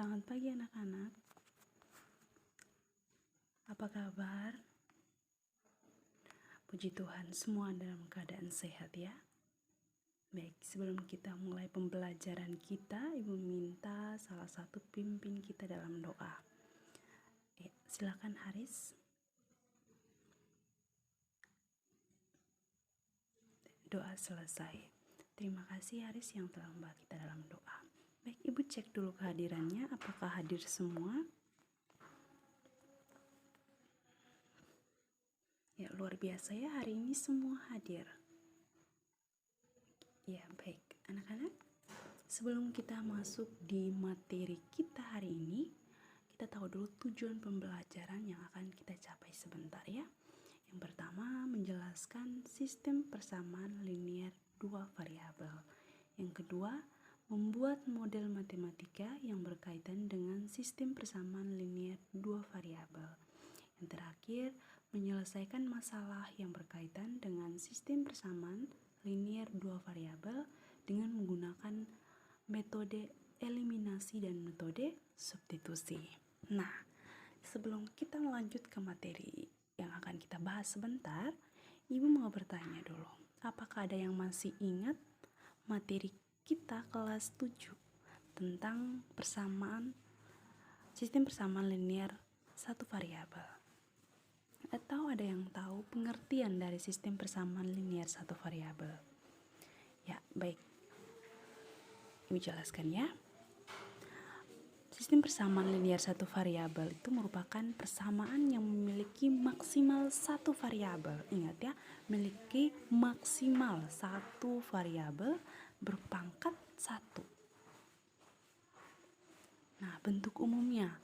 Selamat pagi anak-anak. Apa kabar? Puji Tuhan, semua dalam keadaan sehat ya. Baik, sebelum kita mulai pembelajaran kita, Ibu minta salah satu pimpin kita dalam doa. Ya, silakan Haris. Doa selesai. Terima kasih Haris yang telah membawa kita dalam doa. Baik, Ibu cek dulu kehadirannya, apakah hadir semua? Ya, luar biasa ya, hari ini semua hadir. Ya, baik. Anak-anak, sebelum kita masuk di materi kita hari ini, kita tahu dulu tujuan pembelajaran yang akan kita capai sebentar ya. Yang pertama, menjelaskan sistem persamaan linear dua variabel. Yang kedua, membuat model matematika yang berkaitan dengan sistem persamaan linear dua variabel. Yang terakhir, menyelesaikan masalah yang berkaitan dengan sistem persamaan linear dua variabel dengan menggunakan metode eliminasi dan metode substitusi. Nah, sebelum kita melanjut ke materi yang akan kita bahas sebentar, Ibu mau bertanya dulu, apakah ada yang masih ingat materi kita kelas 7 tentang sistem persamaan linear satu variabel? Atau ada yang tahu pengertian dari sistem persamaan linear satu variabel? Ya, baik. Ibu jelaskan ya. Sistem persamaan linear satu variabel itu merupakan persamaan yang memiliki maksimal satu variabel. Ingat ya, memiliki maksimal satu variabel berpangkat 1. Nah, bentuk umumnya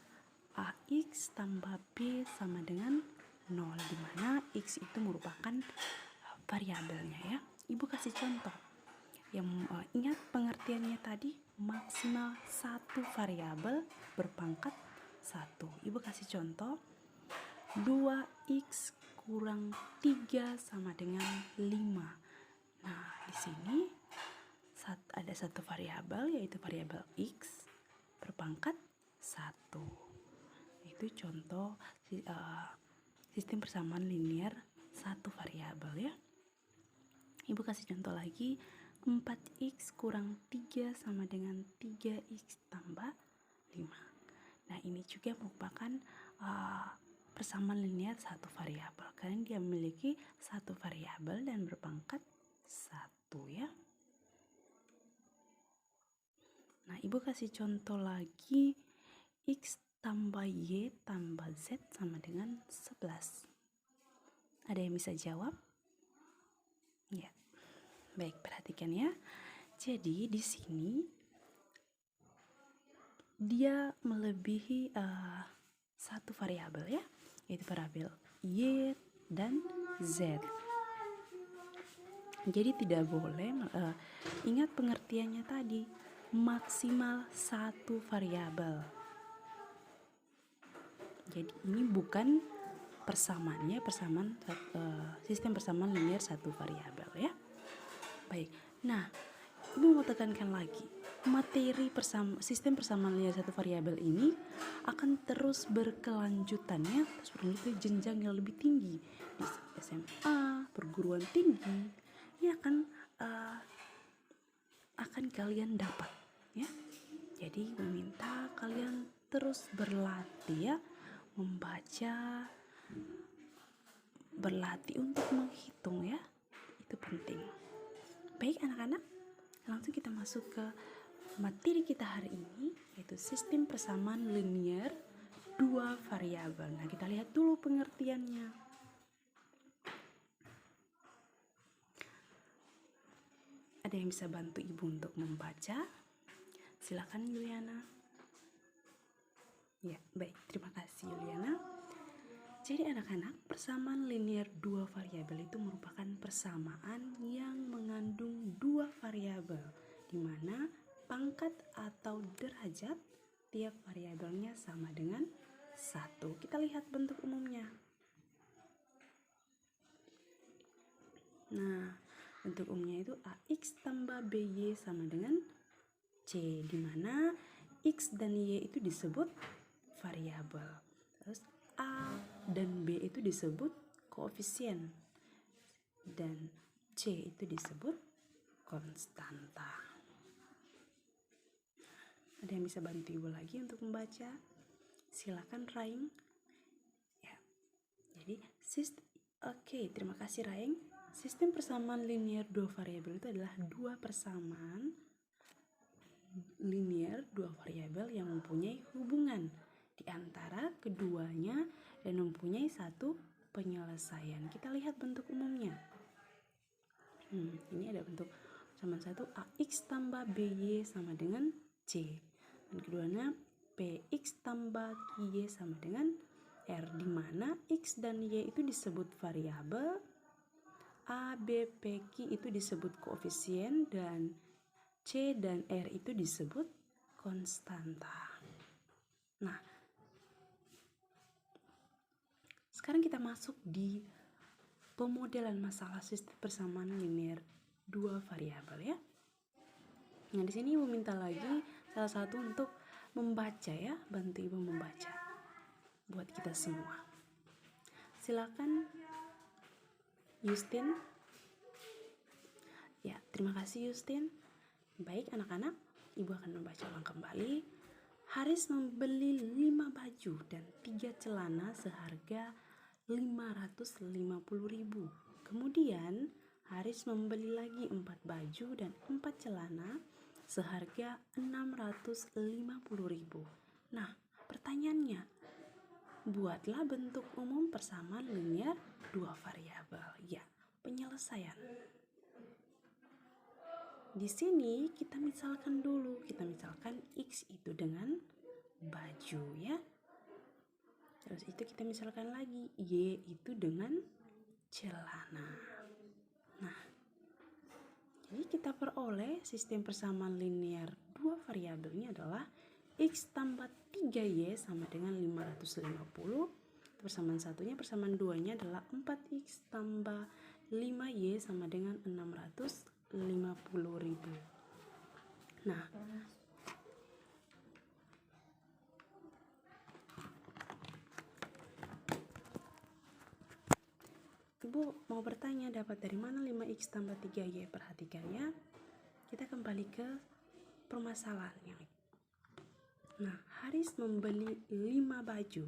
AX tambah B sama dengan 0, di mana X itu merupakan variabelnya ya. Ibu kasih contoh. Yang ingat pengertiannya tadi, maksimal satu variabel berpangkat 1. Ibu kasih contoh, 2x kurang 3 sama dengan 5. Nah, di sini ada satu variabel, yaitu variabel x berpangkat 1. Itu contoh sistem persamaan linear satu variabel ya. Ibu kasih contoh lagi, 4x kurang 3 sama dengan 3x tambah 5. Nah, ini juga merupakan persamaan linear satu variabel karena dia memiliki satu variabel dan berpangkat 1 ya. Nah, Ibu kasih contoh lagi, x tambah y tambah z sama dengan 11. Ada yang bisa jawab? Ya. Baik, perhatikan ya. Jadi di sini dia melebihi satu variabel ya, yaitu variabel y dan z. Jadi tidak boleh ingat pengertiannya tadi, maksimal satu variabel. Jadi ini bukan persamaannya, sistem persamaan linear satu variabel ya. Baik, nah Ibu mau tekankan lagi, materi sistem persamaan linear satu variabel ini akan terus berkelanjutannya, terus berlanjut ke jenjang yang lebih tinggi di SMA, perguruan tinggi, ya akan kalian dapat ya. Jadi meminta kalian terus berlatih ya, membaca, berlatih untuk menghitung ya, itu penting. Baik anak-anak, langsung kita masuk ke materi kita hari ini, yaitu sistem persamaan linear dua variabel. Nah, kita lihat dulu pengertiannya. Ada yang bisa bantu Ibu untuk membaca? Silakan Yuliana. Ya, baik, terima kasih Yuliana. Jadi anak-anak, persamaan linear dua variabel itu merupakan persamaan yang mengandung dua variabel, di mana pangkat atau derajat tiap variabelnya sama dengan 1. Kita lihat bentuk umumnya. Nah, bentuk umumnya itu AX tambah BY sama dengan C, di mana X dan Y itu disebut variabel. Terus A dan B itu disebut koefisien. Dan C itu disebut konstanta. Ada yang bisa bantu Ibu lagi untuk membaca? Silakan Raing. Ya. Jadi Oke, terima kasih Raing. Sistem persamaan linear dua variabel itu adalah dua persamaan linear dua variabel yang mempunyai hubungan di antara keduanya dan mempunyai satu penyelesaian. Kita lihat bentuk umumnya. Ini ada bentuk persamaan satu, AX tambah BY sama dengan C. Dan keduanya PX tambah QY sama dengan R, di mana X dan Y itu disebut variabel, A, B, P, Q itu disebut koefisien, dan C dan R itu disebut konstanta. Nah, sekarang kita masuk di pemodelan masalah sistem persamaan linear dua variabel ya. Nah, di sini Ibu minta lagi salah satu untuk membaca ya, bantu Ibu membaca buat kita semua. Silakan Justin. Ya, terima kasih Justin. Baik anak-anak, Ibu akan membaca ulang kembali. Haris membeli 5 baju dan 3 celana seharga 550.000. Kemudian Haris membeli lagi 4 baju dan 4 celana seharga 650.000. Nah, pertanyaannya, buatlah bentuk umum persamaan linear dua variabel. Ya, penyelesaian. Di sini kita misalkan dulu, kita misalkan X itu dengan baju ya. Terus itu kita misalkan lagi Y itu dengan celana. Nah, jadi kita peroleh sistem persamaan linear dua variabelnya adalah X tambah 3Y sama dengan 550. Persamaan satunya, persamaan duanya adalah 4X tambah 5Y sama dengan 650.000. Nah, Ibu mau bertanya dapat dari mana 5X tambah 3Y? Perhatikan ya. Kita kembali ke permasalahannya. Nah, Haris membeli 5 baju.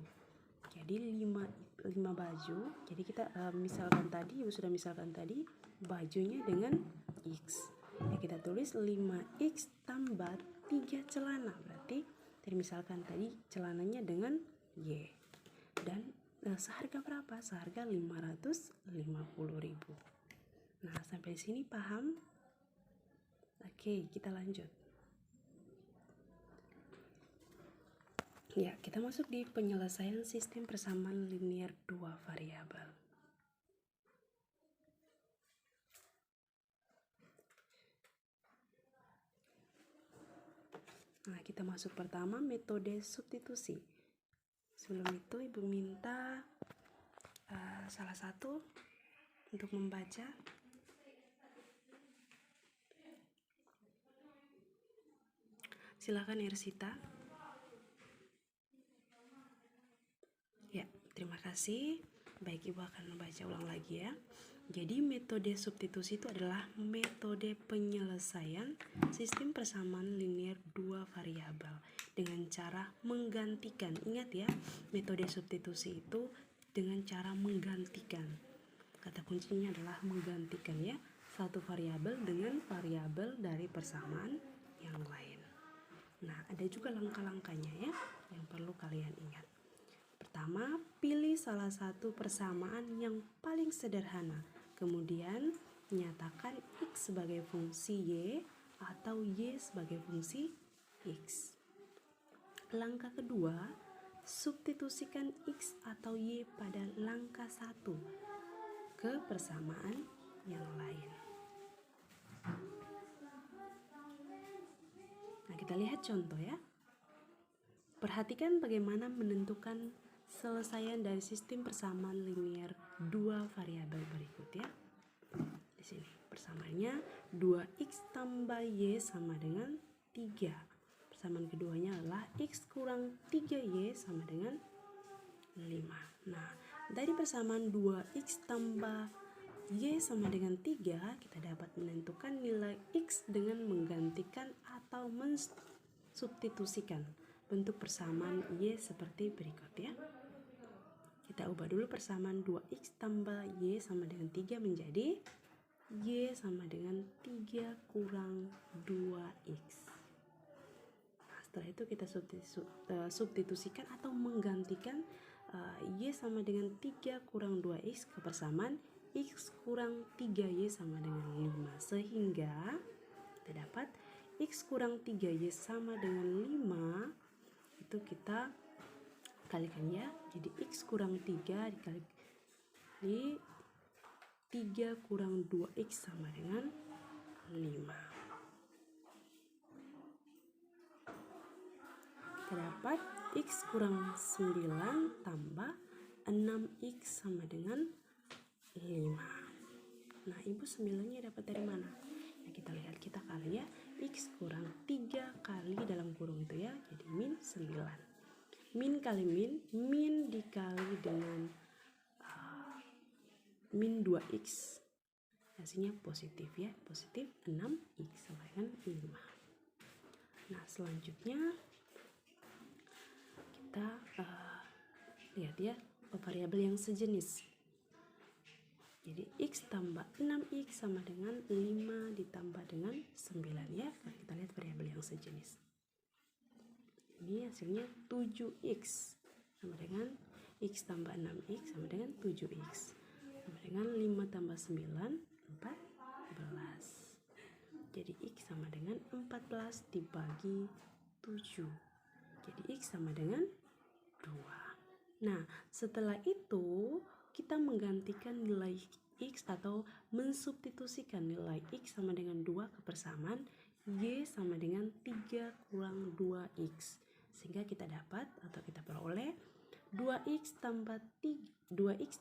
Jadi 5 baju. Jadi kita misalkan tadi, Ibu sudah misalkan tadi bajunya dengan X. Ya, kita tulis 5X tambah 3 celana. Berarti misalkan tadi celananya dengan Y. Dan seharga berapa? Seharga 550.000. Nah, sampai sini paham? Oke, kita lanjut. Ya, kita masuk di penyelesaian sistem persamaan linear dua variabel. Nah, kita masuk pertama metode substitusi. Sebelum itu Ibu minta salah satu untuk membaca. Silakan Ersita. Ya, terima kasih. Baik, Ibu akan membaca ulang lagi ya. Jadi metode substitusi itu adalah metode penyelesaian sistem persamaan linear dua variabel dengan cara menggantikan. Ingat ya, metode substitusi itu dengan cara menggantikan. Kata kuncinya adalah menggantikan ya, satu variabel dengan variabel dari persamaan yang lain. Nah, ada juga langkah-langkahnya ya yang perlu kalian ingat. Pertama, pilih salah satu persamaan yang paling sederhana. Kemudian, nyatakan X sebagai fungsi Y atau Y sebagai fungsi X. Langkah kedua, substitusikan X atau Y pada langkah 1 ke persamaan yang lain. Nah, kita lihat contoh ya. Perhatikan bagaimana menentukan selesaian dari sistem persamaan linear dua variabel berikut ya. Di sini persamaannya 2X tambah Y sama dengan 3. persamaan keduanya adalah X kurang 3Y sama dengan 5. Nah, dari persamaan 2X tambah Y sama dengan 3, kita dapat menentukan nilai X dengan menggantikan atau mensubstitusikan bentuk persamaan Y seperti berikut ya. Kita ubah dulu persamaan 2X tambah Y sama dengan 3 menjadi Y sama dengan 3 kurang 2X. Nah, setelah itu kita substitusikan atau menggantikan Y sama dengan 3 kurang 2X ke persamaan X kurang 3Y sama dengan 5. Sehingga kita dapat X kurang 3Y sama dengan 5. Itu kita kalikan ya. Jadi X kurang 3 dikali 3 kurang 2X sama dengan 5. Kita dapat X kurang 9 tambah 6X sama dengan 5. Nah, ibu 9-nya dapat dari mana? Nah, kita lihat, kita kali ya. X kurang 3 kali dalam kurung itu ya. Jadi min 9. Min kali min dikali dengan min 2X. Hasilnya positif ya. Positif 6X sama dengan 5. Nah, selanjutnya kita lihat ya variabel yang sejenis. Jadi X tambah 6X sama dengan 5 ditambah dengan 9 ya. Kita lihat variabel yang sejenis. Ini hasilnya 7X sama dengan X tambah 6X sama dengan 7X. Sama dengan 5 tambah 9, 14. Jadi X sama dengan 14 dibagi 7. Jadi X sama dengan 2. Nah, setelah itu kita menggantikan nilai X atau mensubstitusikan nilai X sama dengan 2 ke persamaan Y sama dengan 3 kurang 2X. Sehingga kita dapat atau kita peroleh 2X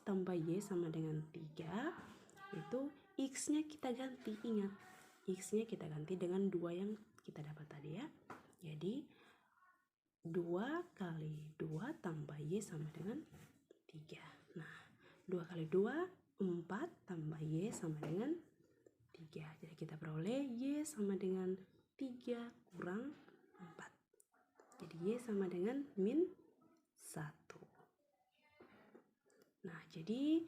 tambah Y sama dengan 3. Itu X-nya kita ganti. Ingat, X-nya kita ganti dengan 2 yang kita dapat tadi ya. Jadi 2 kali 2 tambah Y sama dengan 3. Nah, 2 kali 2, 4 tambah Y sama dengan 3. Jadi kita peroleh Y sama dengan 3 kurang 4. Jadi Y sama dengan min 1. Nah, jadi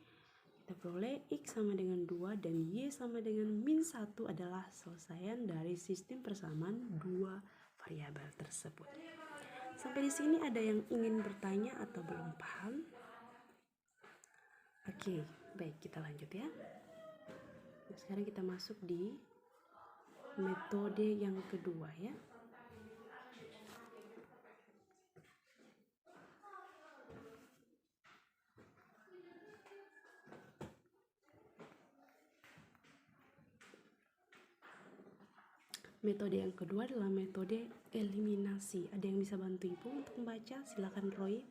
kita peroleh X sama dengan 2 dan Y sama dengan min 1 adalah selesaian dari sistem persamaan dua variabel tersebut. Sampai di sini ada yang ingin bertanya atau belum paham? Oke, baik, kita lanjut ya. Nah, sekarang kita masuk di metode yang kedua ya. Metode yang kedua adalah metode eliminasi. Ada yang bisa bantu ibu untuk membaca? Silakan Roy.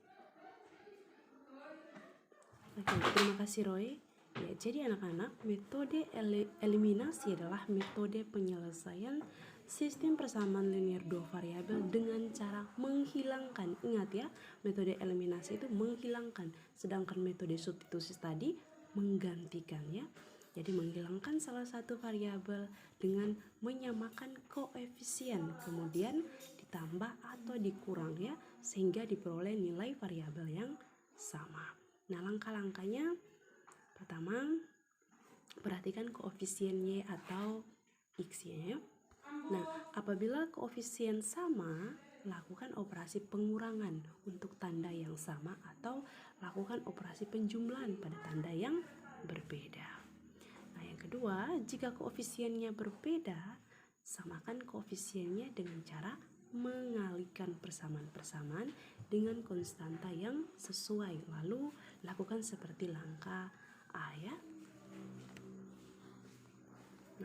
Oke, terima kasih Roy. Ya, jadi anak-anak, metode eliminasi adalah metode penyelesaian sistem persamaan linear dua variabel dengan cara menghilangkan. Ingat ya, metode eliminasi itu menghilangkan, sedangkan metode substitusi tadi menggantikan ya. Jadi menghilangkan salah satu variabel dengan menyamakan koefisien, kemudian ditambah atau dikurang ya, sehingga diperoleh nilai variabel yang sama. Nah, langkah-langkahnya, pertama, perhatikan koefisien Y atau X ya. Nah, apabila koefisien sama, lakukan operasi pengurangan untuk tanda yang sama atau lakukan operasi penjumlahan pada tanda yang berbeda. Nah, yang kedua, jika koefisiennya berbeda, samakan koefisiennya dengan cara mengalihkan persamaan-persamaan dengan konstanta yang sesuai. Lalu lakukan seperti langkah A ya.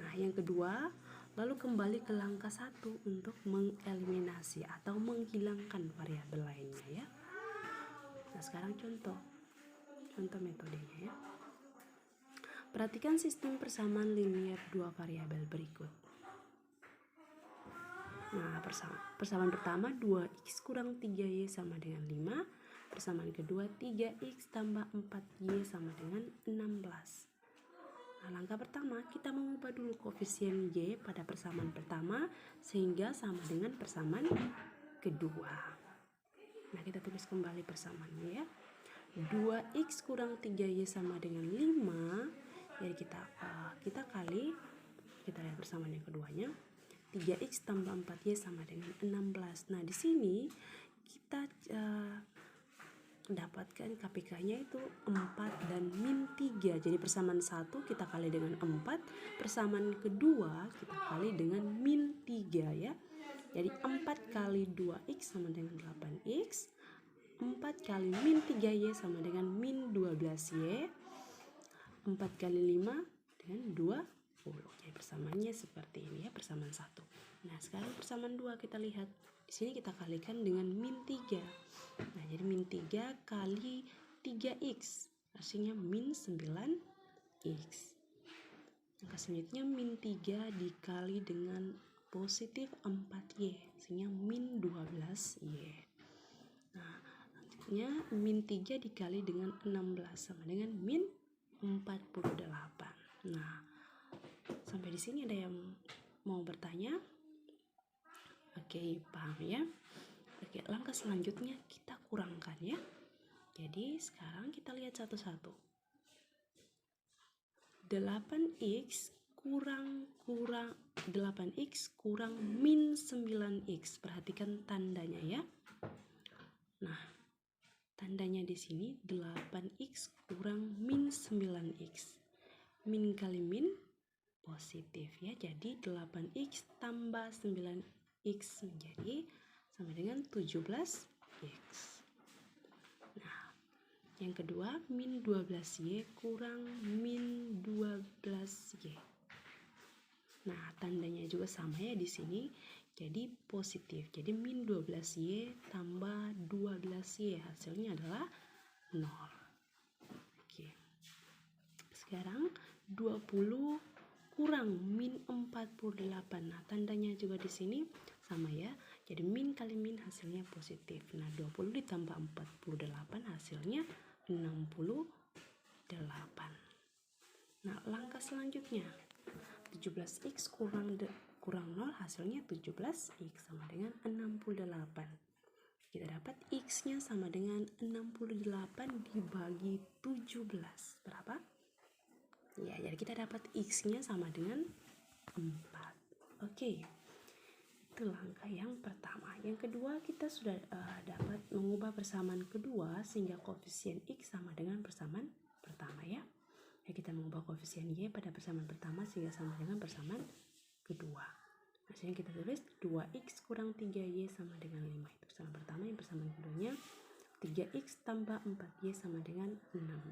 Nah, yang kedua, lalu kembali ke langkah 1 untuk mengeliminasi atau menghilangkan variabel lainnya ya. Nah, sekarang contoh metodenya ya. Perhatikan sistem persamaan linear dua variabel berikut. Nah, persamaan pertama 2x kurang 3y sama dengan 5. Persamaan kedua 3x tambah 4y sama dengan 16. Nah, langkah pertama kita mengubah dulu koefisien y pada persamaan pertama sehingga sama dengan persamaan kedua. Nah, kita tulis kembali persamaannya ya. 2x kurang 3y sama dengan 5. Jadi kita kali, kita lihat persamaan yang keduanya. 3x tambah 4y sama dengan 16. Nah, di sini kita dapatkan KPK-nya itu 4 dan min 3. Jadi persamaan 1 kita kali dengan 4, persamaan kedua kita kali dengan min 3 ya. Jadi 4 kali 2x sama dengan 8x, 4 kali min 3y sama dengan min 12y, 4 kali 5 dengan 20. Jadi persamaannya seperti ini ya, persamaan 1. Nah, sekarang persamaan 2 kita lihat. Di sini kita kalikan dengan min 3. Nah, jadi min 3 kali 3x, hasilnya min 9x. Angka selanjutnya min 3 dikali dengan positif 4y, hasilnya min 12y. Nah, selanjutnya min 3 dikali dengan 16 sama dengan min 48. Nah, sampai di sini ada yang mau bertanya? Oke, paham ya? Oke, langkah selanjutnya kita kurangkan ya. Jadi sekarang kita lihat satu-satu. 8x kurang 8x kurang min 9x. Perhatikan tandanya ya. Nah, tandanya di sini 8x kurang min 9x. Min kali min positif ya. Jadi 8x tambah 9x menjadi sama dengan 17x. Nah, yang kedua min 12y kurang min 12y. Nah, tandanya juga sama ya di sini. Jadi positif. Jadi min 12y tambah 12y, hasilnya adalah 0. Oke. Sekarang 20 kurang min 48. Nah, tandanya juga di sini sama ya. Jadi min kali min hasilnya positif. Nah, 20 ditambah 48 hasilnya 68. Nah, langkah selanjutnya 17x kurang 0 hasilnya 17x sama dengan 68. Kita dapat x-nya sama dengan 68 dibagi 17. Berapa? Ya, jadi kita dapat x-nya sama dengan 4. Oke. Itu langkah yang pertama. Yang kedua, kita sudah dapat mengubah persamaan kedua sehingga koefisien x sama dengan persamaan pertama ya. Ya, kita mengubah koefisien y pada persamaan pertama sehingga sama dengan persamaan kedua. Hasilnya kita tulis 2x kurang 3y sama dengan 5. Itu persamaan pertama. Yang persamaan keduanya 3x tambah 4y sama dengan 16.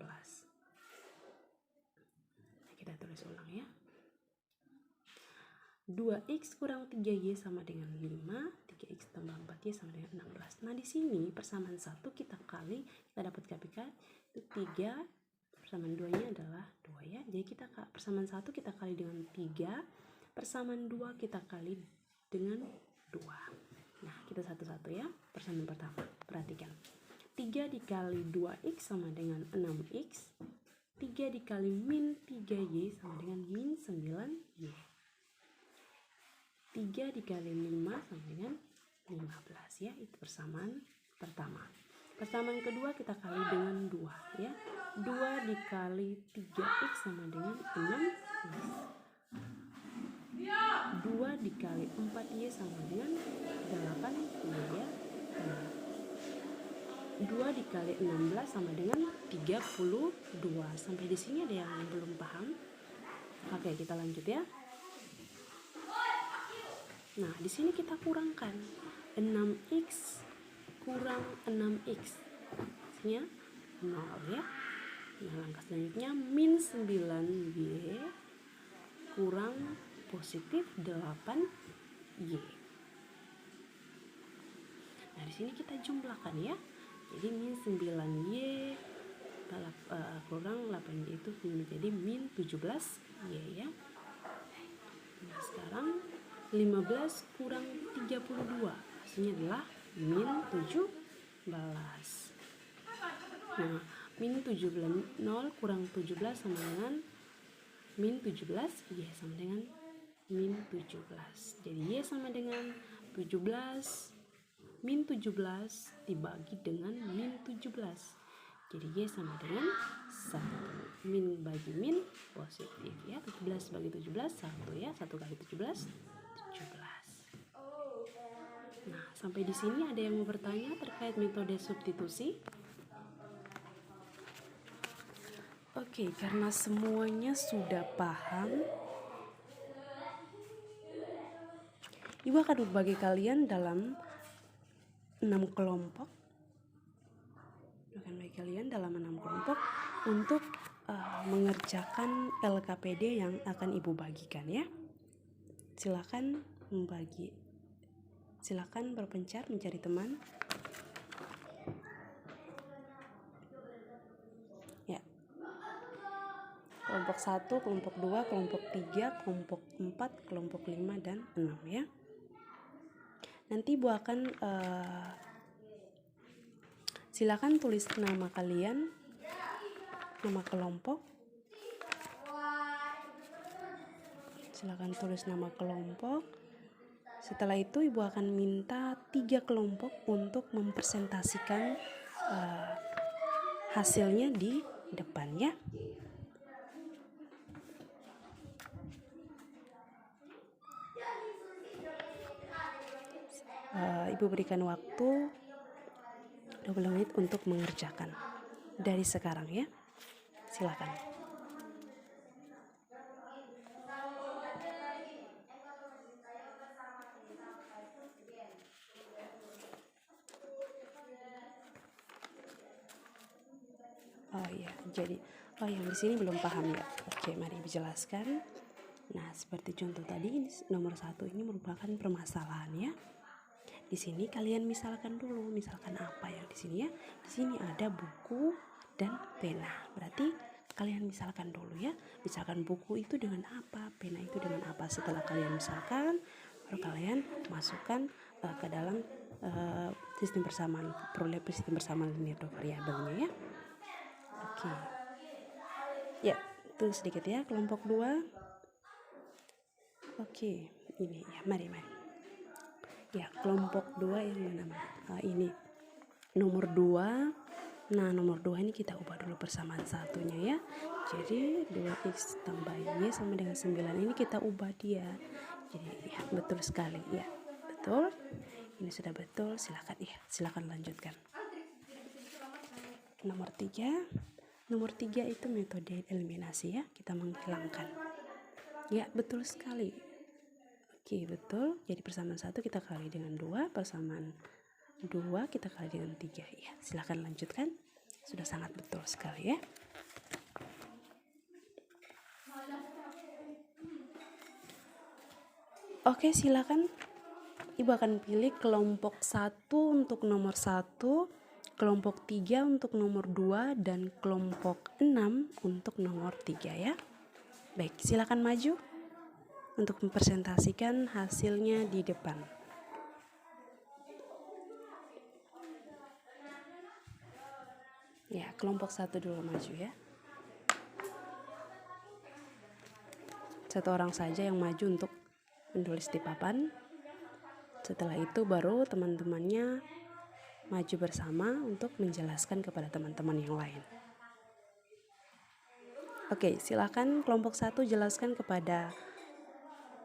Nah, kita tulis ulang ya. 2x kurang 3y sama dengan 5, 3x tambah 4y sama dengan 16. Nah, di sini persamaan 1 kita kali, kita dapat KPK itu 3, persamaan 2-nya adalah 2 ya. Jadi kita persamaan 1 kita kali dengan 3, persamaan 2 kita kali dengan 2. Nah, kita satu-satu ya. Persamaan pertama, perhatikan. 3 dikali 2x sama dengan 6x, 3 dikali min 3y sama dengan min 9y. 3 dikali 5 sama dengan 15 ya. Itu persamaan pertama. Persamaan kedua kita kali dengan 2 ya. 2 dikali 3x sama dengan 6x. 2 dikali 4y sama dengan 8y ya. 2 dikali 16 sama dengan 32. Sampai di sini ada yang belum paham? Oke, kita lanjut ya. Nah, di sini kita kurangkan 6x kurang 6x, hasilnya 0 ya. Nah, langkah selanjutnya min 9y kurang positif 8y. Nah, di sini kita jumlahkan ya. Jadi min 9y kurang 8y itu menjadi min 17y ya. Nah, sekarang 15 kurang 32, hasilnya adalah min 17. Nah, min 17, 0 kurang 17 sama dengan min 17, Y sama dengan min 17. Jadi Y sama dengan 17 min 17 dibagi dengan min 17. Jadi Y sama dengan 1. Min bagi min positif ya. 17 bagi 17 1 ya. 1 kali 17 17. Nah, sampai di sini ada yang mau bertanya terkait metode substitusi? Oke, karena semuanya sudah paham, Ibu akan berbagi kalian dalam 6 kelompok. Akan bagi kalian dalam 6 kelompok untuk mengerjakan LKPD yang akan Ibu bagikan ya. Silakan membagi. Silakan berpencar mencari teman. Ya. Kelompok 1, kelompok 2, kelompok 3, kelompok 4, kelompok 5 dan 6 ya. Nanti Ibu akan silakan tulis nama kalian, nama kelompok. Silakan tulis nama kelompok. Setelah itu Ibu akan minta 3 kelompok untuk mempresentasikan hasilnya di depan ya. Ibu berikan waktu 20 menit untuk mengerjakan dari sekarang ya. Silakan. Yang di sini belum paham ya. Oke, mari dijelaskan. Nah, seperti contoh tadi, nomor 1 ini merupakan permasalahan ya. Di sini kalian misalkan dulu, misalkan apa yang di sini ya? Di sini ada buku dan pena. Berarti kalian misalkan dulu ya. Misalkan buku itu dengan apa, pena itu dengan apa. Setelah kalian misalkan, baru kalian masukkan ke dalam sistem persamaan, peroleh sistem persamaan linear dua variabelnya ya. Oke. Ya, tulis sedikit ya, kelompok 2. Oke, ini ya, mari. Ya, kelompok 2 yang mana? Ini nomor 2. Nah, nomor 2 ini kita ubah dulu persamaan satunya ya. Jadi 2x tambah y sama dengan 9 ini kita ubah dia. Jadi ya, betul sekali ya. Betul. Ini sudah betul, silakan lanjutkan. Nomor 3. Nomor 3 itu metode eliminasi ya, kita menghilangkan. Ya, betul sekali. Oke, betul. Jadi persamaan 1 kita kali dengan 2, persamaan 2 kita kali dengan 3. Ya, silakan lanjutkan. Sudah sangat betul sekali ya. Oke, silakan. Ibu akan pilih kelompok 1 untuk nomor 1, kelompok 3 untuk nomor 2, dan kelompok 6 untuk nomor 3 ya. Baik, silakan maju untuk mempresentasikan hasilnya di depan. Ya, kelompok 1 dulu maju ya. Satu orang saja yang maju untuk menulis di papan. Setelah itu baru teman-temannya maju bersama untuk menjelaskan kepada teman-teman yang lain. Oke, silakan kelompok 1 jelaskan kepada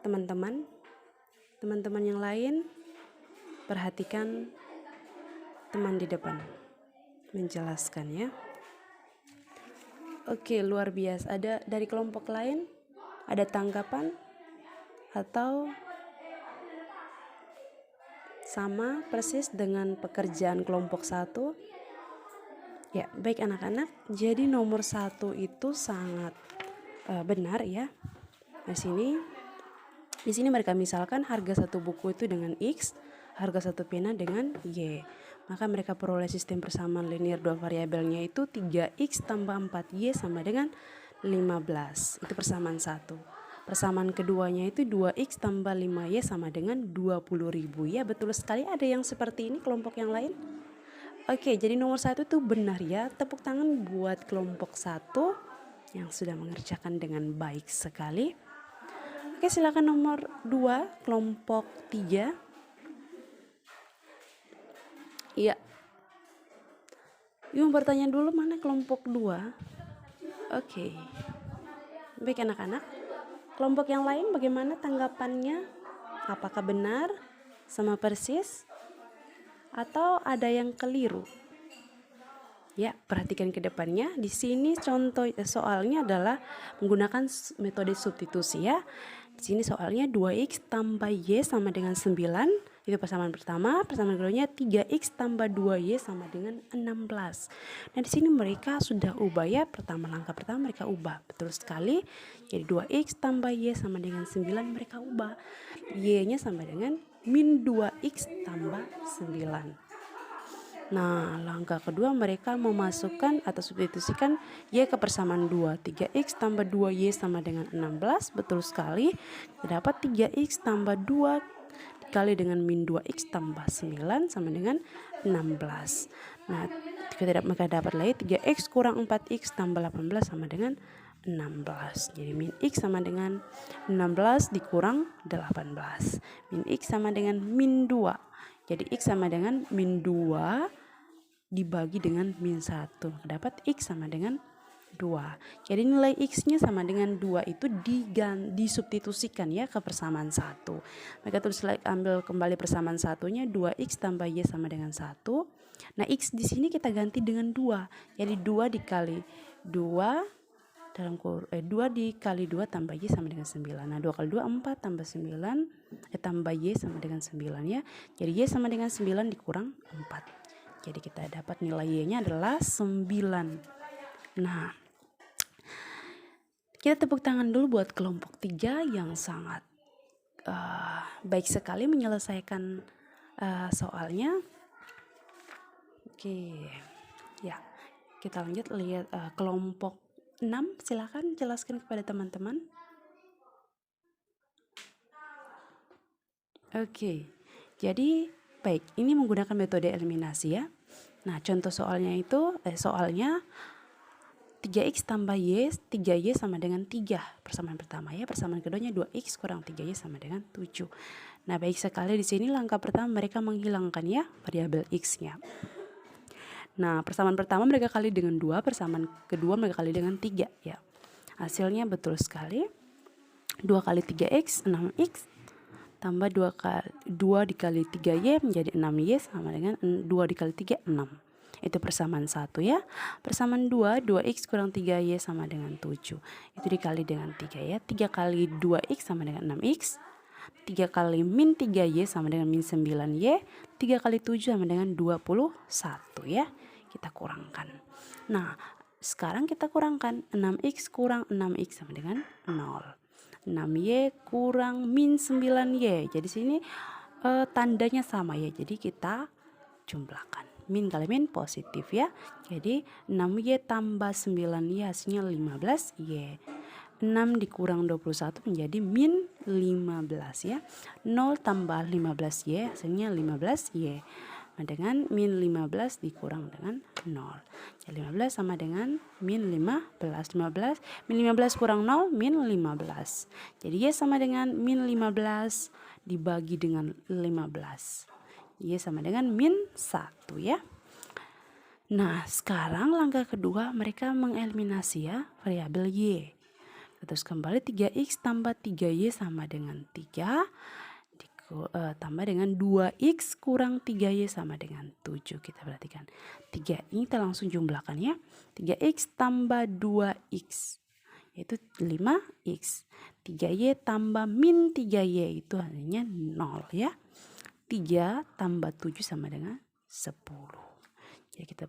teman-teman yang lain. Perhatikan teman di depan menjelaskan ya. Oke, luar biasa. Ada dari kelompok lain? Ada tanggapan? Atau sama persis dengan pekerjaan kelompok 1? Ya, baik anak-anak. Jadi nomor 1 itu sangat benar ya. Di sini mereka misalkan harga satu buku itu dengan X, harga satu pena dengan Y. Maka mereka peroleh sistem persamaan linear dua variabelnya itu 3x tambah 4y sama dengan 15. Itu persamaan 1. Persamaan keduanya itu 2x tambah 5y sama dengan 20.000 ya. Betul sekali, ada yang seperti ini kelompok yang lain? Oke, jadi nomor 1 itu benar ya. Tepuk tangan buat kelompok 1 yang sudah mengerjakan dengan baik sekali. Oke, silakan nomor 2, kelompok 3. Iya. Yuk bertanya dulu, mana kelompok 2? Oke. Baik anak-anak. Kelompok yang lain bagaimana tanggapannya? Apakah benar sama persis atau ada yang keliru? Ya, perhatikan ke depannya. Di sini contoh soalnya adalah menggunakan metode substitusi ya. Di sini soalnya 2x tambah y sama dengan 9. Itu persamaan pertama. Persamaan keduanya 3x tambah 2y sama dengan 16. Nah, di sini mereka sudah ubah ya. Langkah pertama mereka ubah. Betul sekali. Jadi 2x tambah y sama dengan 9 mereka ubah. Y-nya sama dengan min 2x tambah 9. Nah, langkah kedua mereka memasukkan atau substitusikan y ke persamaan 2. 3x tambah 2y sama dengan 16. Betul sekali. Kita dapat 3x tambah 2 dikali dengan min 2x tambah 9 sama dengan 16. Nah, mereka dapat lagi 3x kurang 4x tambah 18 sama dengan 16. Jadi min x sama dengan 16 dikurang 18. Min x sama dengan min 2. Jadi x sama dengan min 2 dibagi dengan min 1. Dapat x sama dengan 2. Jadi nilai x-nya sama dengan 2 itu disubstitusikan ya ke persamaan 1. Mereka tulis ambil kembali persamaan satunya, 2x tambah y sama dengan 1. Nah, x di sini kita ganti dengan 2. Jadi 2 dikali 2 2 dikali 2 tambah y sama dengan 9. Nah, 2 kali 2 4 tambah 9 tambah y sama dengan 9 ya. Jadi y sama dengan 9 dikurang 4. Jadi kita dapat nilai y-nya adalah 9. Nah, kita tepuk tangan dulu buat kelompok 3 yang sangat baik sekali menyelesaikan soalnya. Oke, ya kita lanjut lihat kelompok 6. Silakan jelaskan kepada teman-teman. Oke, jadi baik, ini menggunakan metode eliminasi ya. Nah, contoh soalnya itu soalnya 3x tambah y, 3y sama dengan 3. Persamaan pertama ya. Persamaan keduanya 2x kurang 3y sama dengan 7. Nah, baik sekali di sini langkah pertama mereka menghilangkan ya variabel x-nya. Nah, persamaan pertama mereka kali dengan 2, persamaan kedua mereka kali dengan 3 ya. Hasilnya betul sekali. 2 kali 3x 6x tambah 2 dikali 3y menjadi 6y sama dengan 2 dikali 3 6. Itu persamaan 1 ya. Persamaan 2, 2x kurang 3y sama dengan 7. Itu dikali dengan 3 ya. 3 kali 2x sama dengan 6x. 3 kali min 3y sama dengan min 9y. 3 kali 7 sama dengan 21 ya. Kita kurangkan. Nah, sekarang kita kurangkan 6x kurang 6x sama dengan 0. 6y kurang min 9y. Jadi sini tandanya sama ya. Jadi kita jumlahkan. Min kali min positif ya. Jadi 6y tambah 9y hasilnya 15y. 6 dikurang 21 menjadi min 15 ya. 0 tambah 15y hasilnya 15y. Dengan min 15 dikurang dengan 0. Jadi 15 sama dengan min 15. Min 15 kurang 0 min 15. Jadi y sama dengan min 15 dibagi dengan 15. Y sama dengan min 1 ya. Nah, sekarang langkah kedua mereka mengeliminasi ya variabel y. Terus kembali 3x tambah 3y sama dengan 3. Tambah dengan 2x kurang 3y sama dengan 7. Kita perhatikan 3 ini kita langsung jumlahkan ya. 3x tambah 2x yaitu 5x. 3y tambah min 3y itu hasilnya 0 ya. 3 tambah 7 sama dengan 10. Jadi kita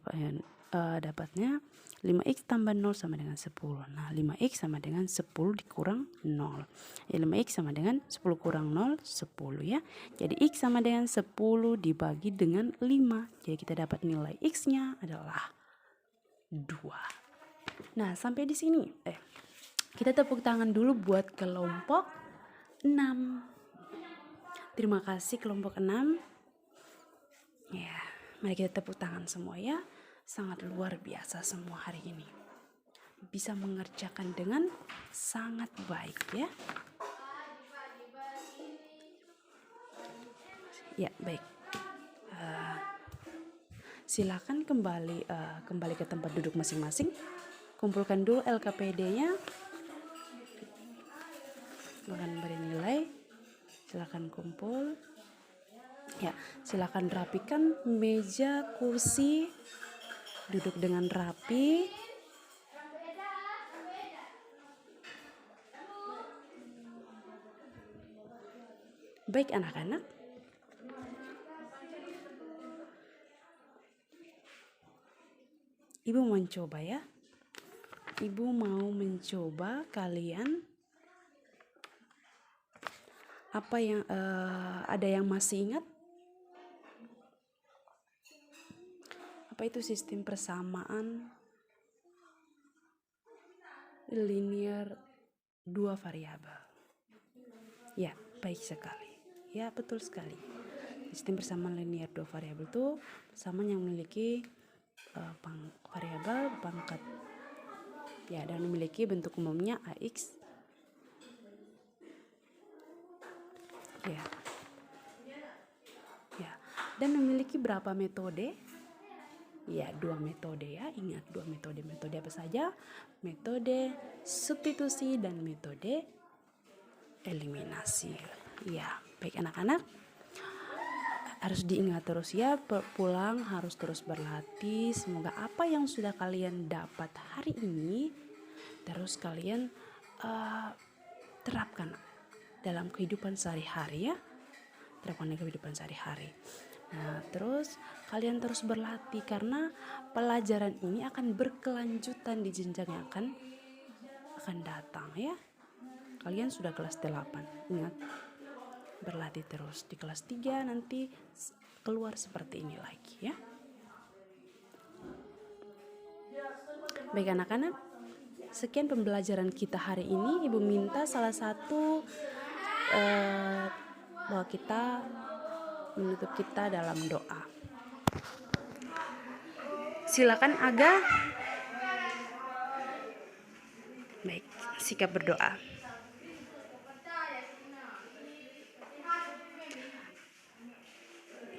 dapatnya 5x tambah 0 sama dengan 10. Nah, 5x sama dengan 10 dikurang 0. Ya, 5x sama dengan 10 kurang 0, 10 ya. Jadi x sama dengan 10 dibagi dengan 5. Jadi kita dapat nilai x-nya adalah 2. Nah, sampai di sini. Kita tepuk tangan dulu buat kelompok 6. Terima kasih kelompok 6. Ya, mari kita tepuk tangan semua ya. Sangat luar biasa semua hari ini. Bisa mengerjakan dengan sangat baik ya. Ya, baik. Silakan kembali ke tempat duduk masing-masing. Kumpulkan dulu LKPD-nya. Silakan beri nilai. Silakan kumpul. Ya, silakan rapikan meja, kursi. Duduk dengan rapi. Baik anak-anak. Ibu mau mencoba ya. Ibu mau mencoba kalian. Apa yang ada yang masih ingat? Apa itu sistem persamaan linear 2 variabel? Ya, baik sekali. Ya, betul sekali. Sistem persamaan linear 2 variabel itu persamaan yang memiliki variabel pangkat ya, dan memiliki bentuk umumnya AX ya. Ya, dan memiliki berapa metode? Ya, 2 metode ya. Ingat 2 metode. Metode apa saja? Metode substitusi dan metode eliminasi. Ya, baik anak-anak. Harus diingat terus ya, pulang harus terus berlatih. Semoga apa yang sudah kalian dapat hari ini terus kalian terapkan dalam kehidupan sehari-hari ya. Terapkan dalam kehidupan sehari-hari. Nah, terus kalian terus berlatih karena pelajaran ini akan berkelanjutan di jenjang yang akan datang ya. Kalian sudah kelas 8. Ingat, berlatih terus. Di kelas 3 nanti keluar seperti ini lagi ya. Baik anak-anak, sekian pembelajaran kita hari ini. Ibu minta salah satu bahwa kita menutup kita dalam doa. Silakan Aga. Baik, sikap berdoa.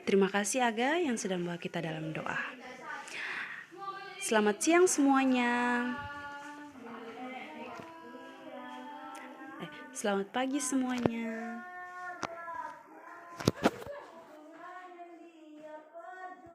Terima kasih Aga yang sudah membawa kita dalam doa. Selamat siang semuanya. Selamat pagi semuanya.